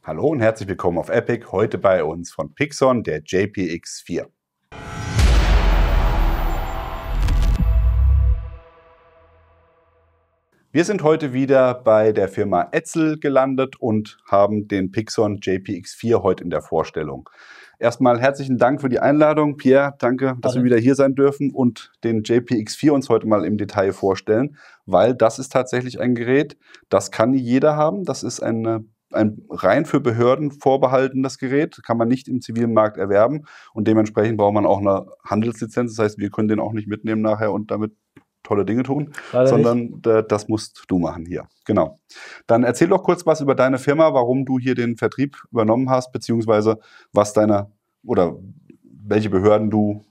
Hallo und herzlich willkommen auf Epic. Heute bei uns von Pixon der JPX4. Wir sind heute wieder bei der Firma Etzel gelandet und haben den Pixon JPX4 heute in der Vorstellung. Erstmal herzlichen Dank für die Einladung. Pierre, danke, dass wir wieder hier sein dürfen und den JPX4 uns heute mal im Detail vorstellen, weil das ist tatsächlich ein Gerät, das kann nicht jeder haben. Das ist ein rein für Behörden vorbehaltenes Gerät, kann man nicht im zivilen Markt erwerben und dementsprechend braucht man auch eine Handelslizenz. Das heißt, wir können den auch nicht mitnehmen nachher und damit tolle Dinge tun, sondern das musst du machen hier. Genau. Dann erzähl doch kurz was über deine Firma, warum du hier den Vertrieb übernommen hast, beziehungsweise was deine oder welche Behörden du,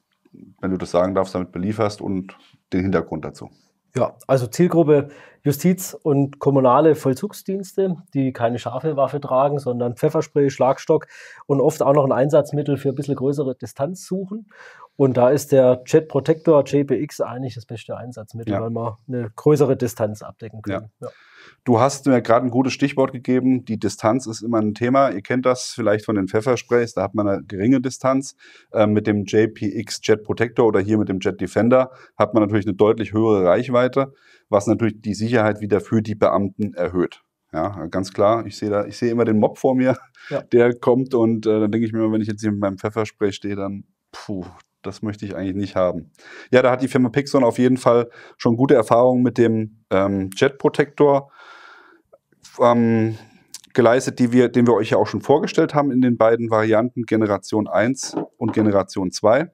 wenn du das sagen darfst, damit belieferst und den Hintergrund dazu. Ja, also Zielgruppe Justiz- und kommunale Vollzugsdienste, die keine scharfe Waffe tragen, sondern Pfefferspray, Schlagstock und oft auch noch ein Einsatzmittel für ein bisschen größere Distanz suchen. Und da ist der Jet Protector JPX eigentlich das beste Einsatzmittel, weil wir eine größere Distanz abdecken können. Ja. Du hast mir gerade ein gutes Stichwort gegeben. Die Distanz ist immer ein Thema. Ihr kennt das vielleicht von den Pfeffersprays. Da hat man eine geringe Distanz. Mit dem JPX Jet Protector oder hier mit dem Jet Defender hat man natürlich eine deutlich höhere Reichweite, was natürlich die Sicherheit wieder für die Beamten erhöht. Ja, ganz klar. Ich sehe immer den Mob vor mir, der kommt und dann denke ich mir immer, wenn ich jetzt hier mit meinem Pfefferspray stehe, dann das möchte ich eigentlich nicht haben. Ja, da hat die Firma Pixon auf jeden Fall schon gute Erfahrungen mit dem Jet Protector geleistet, den wir euch ja auch schon vorgestellt haben in den beiden Varianten Generation 1 und Generation 2.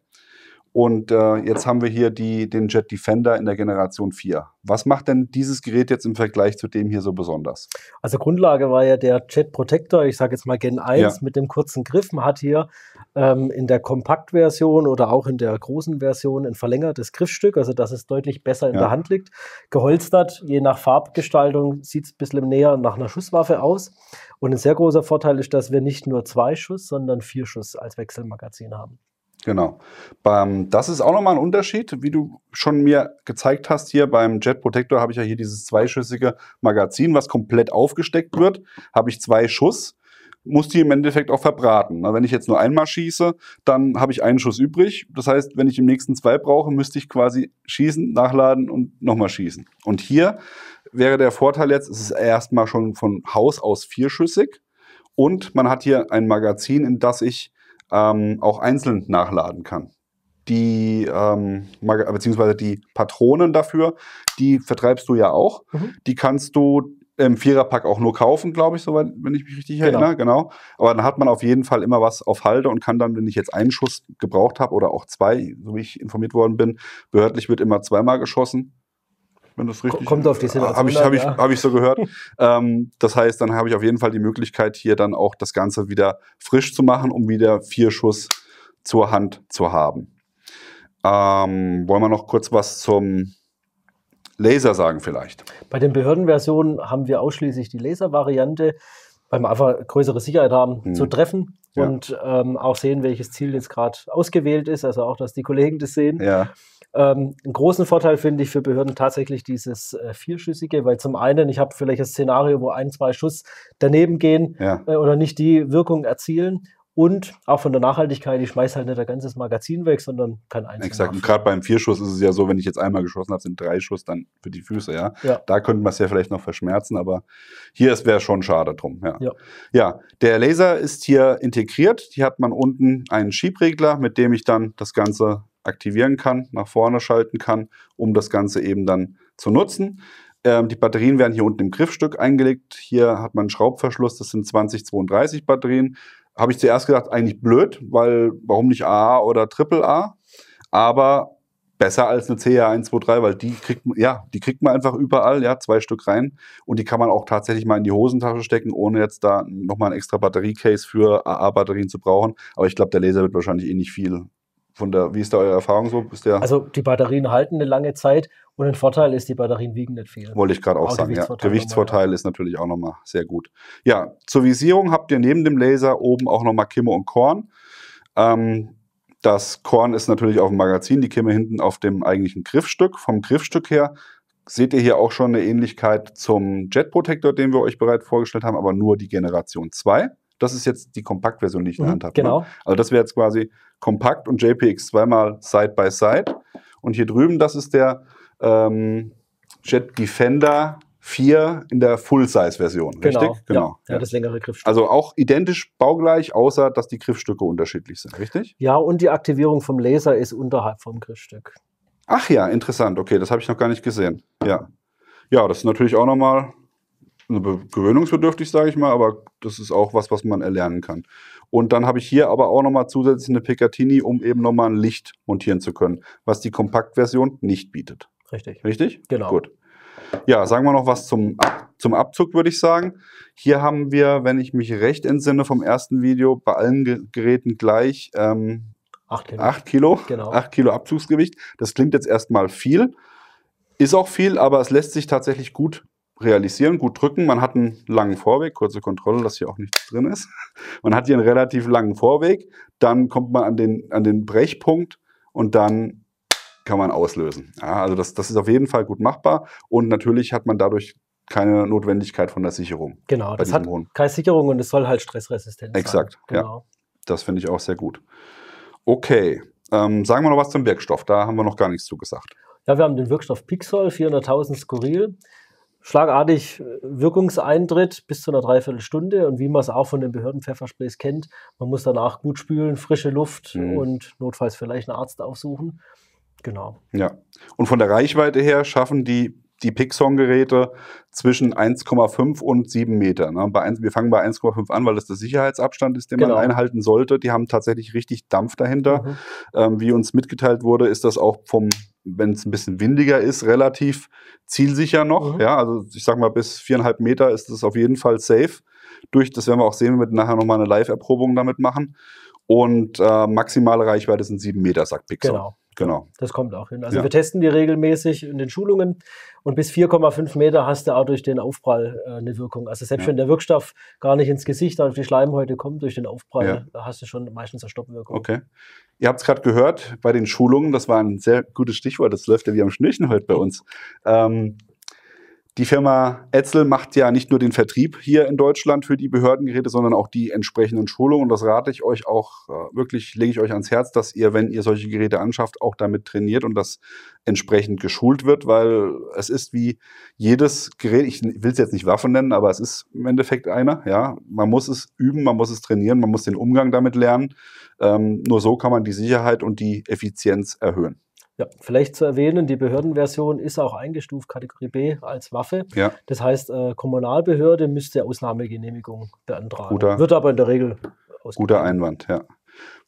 Und jetzt haben wir hier den Jet Defender in der Generation 4. Was macht denn dieses Gerät jetzt im Vergleich zu dem hier so besonders? Also Grundlage war ja der Jet Protector, ich sage jetzt mal Gen 1 mit dem kurzen Griff. Man hat hier in der Kompaktversion oder auch in der großen Version ein verlängertes Griffstück, also dass es deutlich besser in der Hand liegt. Geholstert, je nach Farbgestaltung sieht es ein bisschen näher nach einer Schusswaffe aus. Und ein sehr großer Vorteil ist, dass wir nicht nur 2 Schuss, sondern 4 Schuss als Wechselmagazin haben. Genau. Das ist auch nochmal ein Unterschied, wie du schon mir gezeigt hast. Hier beim Jet Protector habe ich ja hier dieses zweischüssige Magazin, was komplett aufgesteckt wird. Habe ich 2 Schuss, muss die im Endeffekt auch verbraten. Wenn ich jetzt nur einmal schieße, dann habe ich einen Schuss übrig. Das heißt, wenn ich im nächsten 2 brauche, müsste ich quasi schießen, nachladen und nochmal schießen. Und hier wäre der Vorteil jetzt, es ist erstmal schon von Haus aus 4-schüssig und man hat hier ein Magazin, in das ich auch einzeln nachladen kann. Beziehungsweise die Patronen dafür, die vertreibst du ja auch. Die kannst du im Viererpack auch nur kaufen, glaube ich, soweit, wenn ich mich richtig erinnere. Genau. Aber dann hat man auf jeden Fall immer was auf Halde und kann dann, wenn ich jetzt einen Schuss gebraucht habe oder auch 2, so wie ich informiert worden bin, behördlich wird immer 2-mal geschossen. Wenn das richtig kommt auf die Situation hab ich so gehört. Das heißt, dann habe ich auf jeden Fall die Möglichkeit, hier dann auch das Ganze wieder frisch zu machen, um wieder 4 Schuss zur Hand zu haben. Wollen wir noch kurz was zum Laser sagen vielleicht? Bei den Behördenversionen haben wir ausschließlich die Laser-Variante, weil wir einfach größere Sicherheit haben, zu treffen und auch sehen, welches Ziel jetzt gerade ausgewählt ist, also auch, dass die Kollegen das sehen. Einen großen Vorteil finde ich für Behörden tatsächlich dieses 4-schüssige, weil zum einen, ich habe vielleicht ein Szenario, wo 1, 2 Schuss daneben gehen oder nicht die Wirkung erzielen. Und auch von der Nachhaltigkeit, ich schmeiße halt nicht ein ganzes Magazin weg, sondern kann einzeln. Exakt. Und gerade beim 4-Schuss ist es ja so, wenn ich jetzt einmal geschossen habe, sind 3 Schuss dann für die Füße. Da könnte man es ja vielleicht noch verschmerzen, aber hier wäre schon schade drum. Ja, der Laser ist hier integriert. Hier hat man unten einen Schiebregler, mit dem ich dann das Ganze aktivieren kann, nach vorne schalten kann, um das Ganze eben dann zu nutzen. Die Batterien werden hier unten im Griffstück eingelegt. Hier hat man einen Schraubverschluss, das sind 2032 Batterien. Habe ich zuerst gedacht, eigentlich blöd, weil warum nicht AA oder AAA? Aber besser als eine CR123, weil die kriegt man einfach überall, 2 Stück rein. Und die kann man auch tatsächlich mal in die Hosentasche stecken, ohne jetzt da nochmal ein extra Batteriecase für AA-Batterien zu brauchen. Aber ich glaube, der Laser wird wahrscheinlich nicht viel. Wie ist da eure Erfahrung so? Also die Batterien halten eine lange Zeit und ein Vorteil ist, die Batterien wiegen nicht viel. Wollte ich gerade auch sagen, Gewichtsvorteil ist natürlich auch nochmal sehr gut. Ja, zur Visierung habt ihr neben dem Laser oben auch nochmal Kimme und Korn. Das Korn ist natürlich auf dem Magazin, die Kimme hinten auf dem eigentlichen Griffstück. Vom Griffstück her seht ihr hier auch schon eine Ähnlichkeit zum Jet Protector, den wir euch bereits vorgestellt haben, aber nur die Generation 2. Das ist jetzt die Kompaktversion, die ich in der Hand habe. Genau. Ne? Also das wäre jetzt quasi Kompakt und JPX zweimal Side by Side. Und hier drüben, das ist der Jet Defender 4 in der Full-Size-Version, richtig? Genau. Ja, das längere Griffstück. Also auch identisch baugleich, außer dass die Griffstücke unterschiedlich sind, richtig? Ja, und die Aktivierung vom Laser ist unterhalb vom Griffstück. Ach ja, interessant. Okay, das habe ich noch gar nicht gesehen. Ja, das ist natürlich auch nochmal gewöhnungsbedürftig, sage ich mal, aber das ist auch was man erlernen kann. Und dann habe ich hier aber auch nochmal zusätzlich eine Picatinny, um eben nochmal ein Licht montieren zu können, was die Kompaktversion nicht bietet. Richtig. Richtig? Genau. Gut. Ja, sagen wir noch was zum Abzug, würde ich sagen. Hier haben wir, wenn ich mich recht entsinne vom ersten Video, bei allen Geräten gleich 8 Kilo. Genau. 8 Kilo Abzugsgewicht. Das klingt jetzt erstmal viel. Ist auch viel, aber es lässt sich tatsächlich gut realisieren, gut drücken. Man hat einen langen Vorweg, kurze Kontrolle, dass hier auch nichts drin ist. Man hat hier einen relativ langen Vorweg, dann kommt man an den Brechpunkt und dann kann man auslösen. Ja, also das ist auf jeden Fall gut machbar und natürlich hat man dadurch keine Notwendigkeit von der Sicherung. Genau, das hat keine Sicherung und es soll halt stressresistent sein. Exakt, genau. Ja. Das finde ich auch sehr gut. Okay, sagen wir noch was zum Wirkstoff, da haben wir noch gar nichts zu gesagt. Ja, wir haben den Wirkstoff Pixol, 400.000 Skurril. Schlagartig Wirkungseintritt bis zu einer Dreiviertelstunde und wie man es auch von den Behördenpfeffersprays kennt, man muss danach gut spülen, frische Luft und notfalls vielleicht einen Arzt aufsuchen. Genau. Ja, und von der Reichweite her schaffen die Pixon-Geräte zwischen 1,5 und 7 Meter. Ne? Wir fangen bei 1,5 an, weil das der Sicherheitsabstand ist, den man einhalten sollte. Die haben tatsächlich richtig Dampf dahinter. Wie uns mitgeteilt wurde, ist das auch wenn es ein bisschen windiger ist, relativ zielsicher noch. Ja, also ich sag mal, bis 4,5 Meter ist das auf jeden Fall safe. Das werden wir auch sehen, wenn wir nachher nochmal eine Live-Erprobung damit machen. Und maximale Reichweite sind 7 Meter, sagt Pixon. Genau. Das kommt auch hin. Also wir testen die regelmäßig in den Schulungen und bis 4,5 Meter hast du auch durch den Aufprall eine Wirkung. Also selbst wenn der Wirkstoff gar nicht ins Gesicht auf die Schleimhäute kommt, durch den Aufprall, da hast du schon meistens eine Stoppwirkung. Okay. Ihr habt es gerade gehört bei den Schulungen, das war ein sehr gutes Stichwort, das läuft ja wie am Schnürchen heute bei uns. Die Firma Etzel macht ja nicht nur den Vertrieb hier in Deutschland für die Behördengeräte, sondern auch die entsprechenden Schulungen. Und das rate ich euch auch wirklich, lege ich euch ans Herz, dass ihr, wenn ihr solche Geräte anschafft, auch damit trainiert und das entsprechend geschult wird, weil es ist wie jedes Gerät, ich will es jetzt nicht Waffe nennen, aber es ist im Endeffekt einer. Ja? Man muss es üben, man muss es trainieren, man muss den Umgang damit lernen. Nur so kann man die Sicherheit und die Effizienz erhöhen. Ja, vielleicht zu erwähnen, die Behördenversion ist auch eingestuft, Kategorie B, als Waffe. Ja. Das heißt, Kommunalbehörde müsste Ausnahmegenehmigung beantragen. Wird aber in der Regel ausgegeben. Guter Einwand, ja.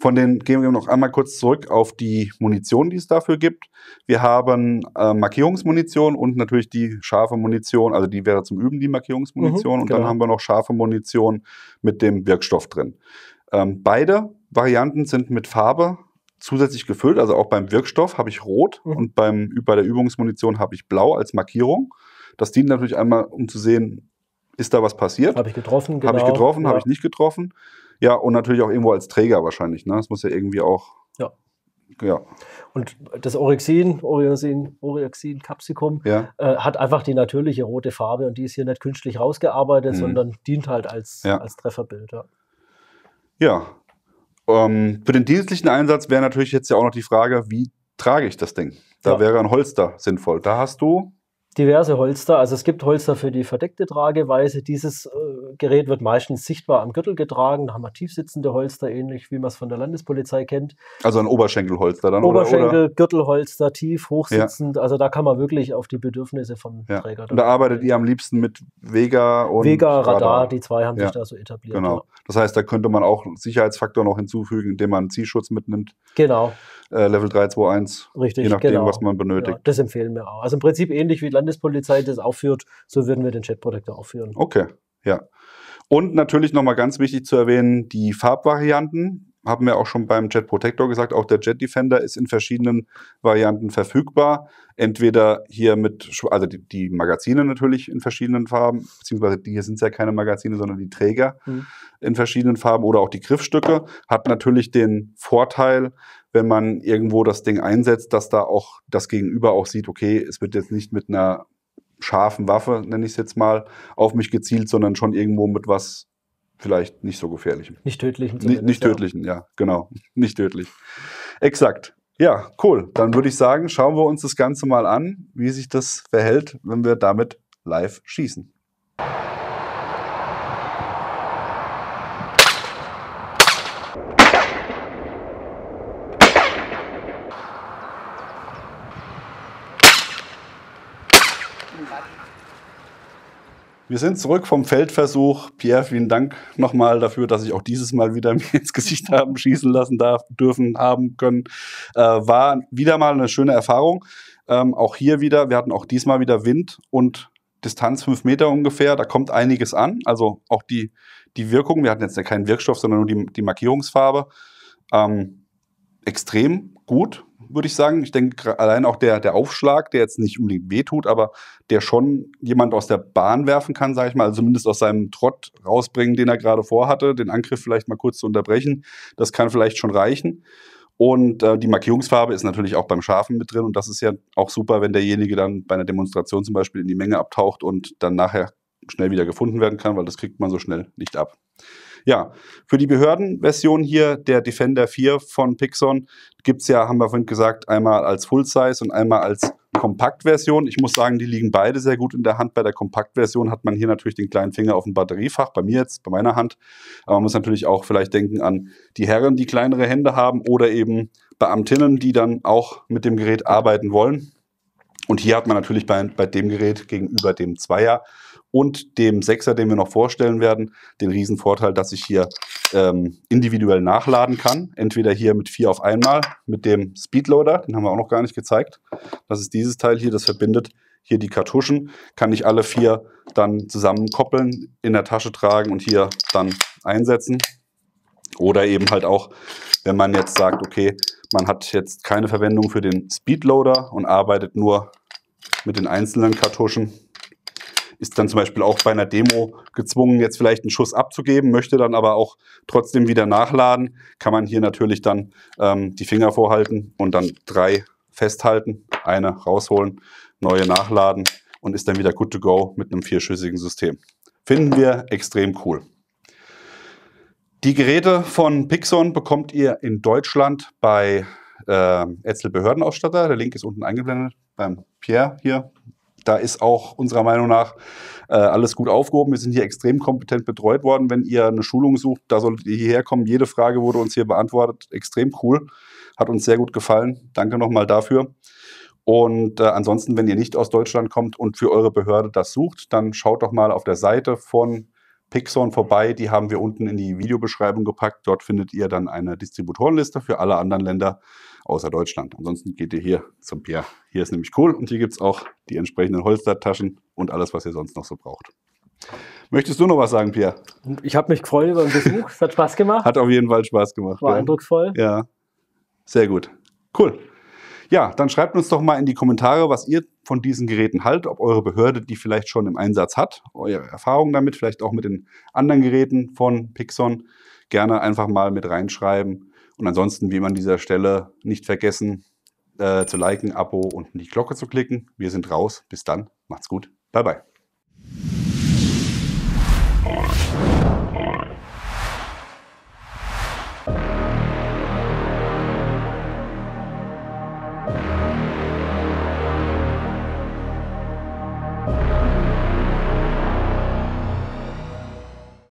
Gehen wir noch einmal kurz zurück auf die Munition, die es dafür gibt. Wir haben Markierungsmunition und natürlich die scharfe Munition, also die wäre zum Üben die Markierungsmunition. Und dann haben wir noch scharfe Munition mit dem Wirkstoff drin. Beide Varianten sind mit Farbe zusätzlich gefüllt, also auch beim Wirkstoff habe ich rot und bei der Übungsmunition habe ich blau als Markierung. Das dient natürlich einmal, um zu sehen, ist da was passiert? Habe ich getroffen, Habe ich getroffen, habe ich nicht getroffen? Ja, und natürlich auch irgendwo als Träger wahrscheinlich. Ne? Das muss ja irgendwie auch... Ja. Und das Orexin Capsicum hat einfach die natürliche rote Farbe und die ist hier nicht künstlich rausgearbeitet, sondern dient halt als Trefferbild. Ja. Für den dienstlichen Einsatz wäre natürlich jetzt ja auch noch die Frage, wie trage ich das Ding? Da wäre ein Holster sinnvoll. Da hast du diverse Holster. Also es gibt Holster für die verdeckte Trageweise. Dieses Gerät wird meistens sichtbar am Gürtel getragen. Da haben wir tiefsitzende Holster, ähnlich wie man es von der Landespolizei kennt. Also ein Oberschenkelholster dann? Oberschenkel, Gürtelholster, tief, hochsitzend. Also da kann man wirklich auf die Bedürfnisse vom Träger. Und da arbeitet ihr am liebsten mit Vega und Radar. Die zwei haben sich da so etabliert. Genau. Das heißt, da könnte man auch Sicherheitsfaktor noch hinzufügen, indem man einen Zielschutz mitnimmt. Genau. Level 3, 2, 1. Richtig, je nachdem, was man benötigt. Ja, das empfehlen wir auch. Also im Prinzip ähnlich wie die Landespolizei das aufführt, so würden wir den Jet Protector aufführen. Okay, ja. Und natürlich nochmal ganz wichtig zu erwähnen, die Farbvarianten. Haben wir auch schon beim Jet Protector gesagt, auch der Jet Defender ist in verschiedenen Varianten verfügbar. Entweder hier also die Magazine natürlich in verschiedenen Farben, beziehungsweise hier sind es ja keine Magazine, sondern die Träger in verschiedenen Farben oder auch die Griffstücke. Hat natürlich den Vorteil, wenn man irgendwo das Ding einsetzt, dass da auch das Gegenüber auch sieht, okay, es wird jetzt nicht mit einer scharfen Waffe, nenne ich es jetzt mal, auf mich gezielt, sondern schon irgendwo mit was vielleicht nicht so gefährlichem. Nicht tödlichen. Nicht tödlichen, ja, genau. Nicht tödlich. Exakt. Ja, cool. Dann würde ich sagen, schauen wir uns das Ganze mal an, wie sich das verhält, wenn wir damit live schießen. Wir sind zurück vom Feldversuch. Pierre, vielen Dank nochmal dafür, dass ich auch dieses Mal wieder mir ins Gesicht haben schießen lassen haben können. War wieder mal eine schöne Erfahrung. Auch hier wieder, wir hatten auch diesmal wieder Wind und Distanz 5 Meter ungefähr. Da kommt einiges an. Also auch die Wirkung. Wir hatten jetzt ja keinen Wirkstoff, sondern nur die Markierungsfarbe. Extrem gut, würde ich sagen. Ich denke, allein auch der Aufschlag, der jetzt nicht unbedingt wehtut, aber der schon jemand aus der Bahn werfen kann, sage ich mal, also zumindest aus seinem Trott rausbringen, den er gerade vorhatte, den Angriff vielleicht mal kurz zu unterbrechen. Das kann vielleicht schon reichen. Und die Markierungsfarbe ist natürlich auch beim Scharfen mit drin. Und das ist ja auch super, wenn derjenige dann bei einer Demonstration zum Beispiel in die Menge abtaucht und dann nachher schnell wieder gefunden werden kann, weil das kriegt man so schnell nicht ab. Ja, für die Behördenversion hier, der Defender 4 von Pixon, gibt es ja, haben wir vorhin gesagt, einmal als Full-Size und einmal als Kompaktversion. Ich muss sagen, die liegen beide sehr gut in der Hand. Bei der Kompaktversion hat man hier natürlich den kleinen Finger auf dem Batteriefach, bei mir jetzt, bei meiner Hand. Aber man muss natürlich auch vielleicht denken an die Herren, die kleinere Hände haben oder eben Beamtinnen, die dann auch mit dem Gerät arbeiten wollen. Und hier hat man natürlich bei dem Gerät gegenüber dem 2er und dem 6er, den wir noch vorstellen werden, den riesen Vorteil, dass ich hier individuell nachladen kann. Entweder hier mit 4 auf einmal, mit dem Speedloader, den haben wir auch noch gar nicht gezeigt. Das ist dieses Teil hier, das verbindet hier die Kartuschen. Kann ich alle 4 dann zusammenkoppeln, in der Tasche tragen und hier dann einsetzen. Oder eben halt auch, wenn man jetzt sagt, okay, man hat jetzt keine Verwendung für den Speedloader und arbeitet nur mit den einzelnen Kartuschen, ist dann zum Beispiel auch bei einer Demo gezwungen, jetzt vielleicht einen Schuss abzugeben, möchte dann aber auch trotzdem wieder nachladen, kann man hier natürlich dann die Finger vorhalten und dann 3 festhalten, eine rausholen, neue nachladen und ist dann wieder good to go mit einem 4-schüssigen System. Finden wir extrem cool. Die Geräte von Pixon bekommt ihr in Deutschland bei Etzel Behördenausstatter. Der Link ist unten eingeblendet beim Pierre hier. Da ist auch unserer Meinung nach alles gut aufgehoben. Wir sind hier extrem kompetent betreut worden. Wenn ihr eine Schulung sucht, da solltet ihr hierher kommen. Jede Frage wurde uns hier beantwortet. Extrem cool. Hat uns sehr gut gefallen. Danke nochmal dafür. Und ansonsten, wenn ihr nicht aus Deutschland kommt und für eure Behörde das sucht, dann schaut doch mal auf der Seite von Pixon vorbei. Die haben wir unten in die Videobeschreibung gepackt. Dort findet ihr dann eine Distributorenliste für alle anderen Länder außer Deutschland. Ansonsten geht ihr hier zum Pierre. Hier ist nämlich cool und hier gibt es auch die entsprechenden Holstertaschen und alles, was ihr sonst noch so braucht. Möchtest du noch was sagen, Pierre? Ich habe mich gefreut über den Besuch. Es hat Spaß gemacht. Hat auf jeden Fall Spaß gemacht. War eindrucksvoll. Ja, sehr gut. Cool. Ja, dann schreibt uns doch mal in die Kommentare, was ihr von diesen Geräten haltet, ob eure Behörde die vielleicht schon im Einsatz hat, eure Erfahrungen damit, vielleicht auch mit den anderen Geräten von Pixon. Gerne einfach mal mit reinschreiben. Und ansonsten, wie immer an dieser Stelle, nicht vergessen zu liken, Abo und die Glocke zu klicken. Wir sind raus. Bis dann. Macht's gut. Bye, bye.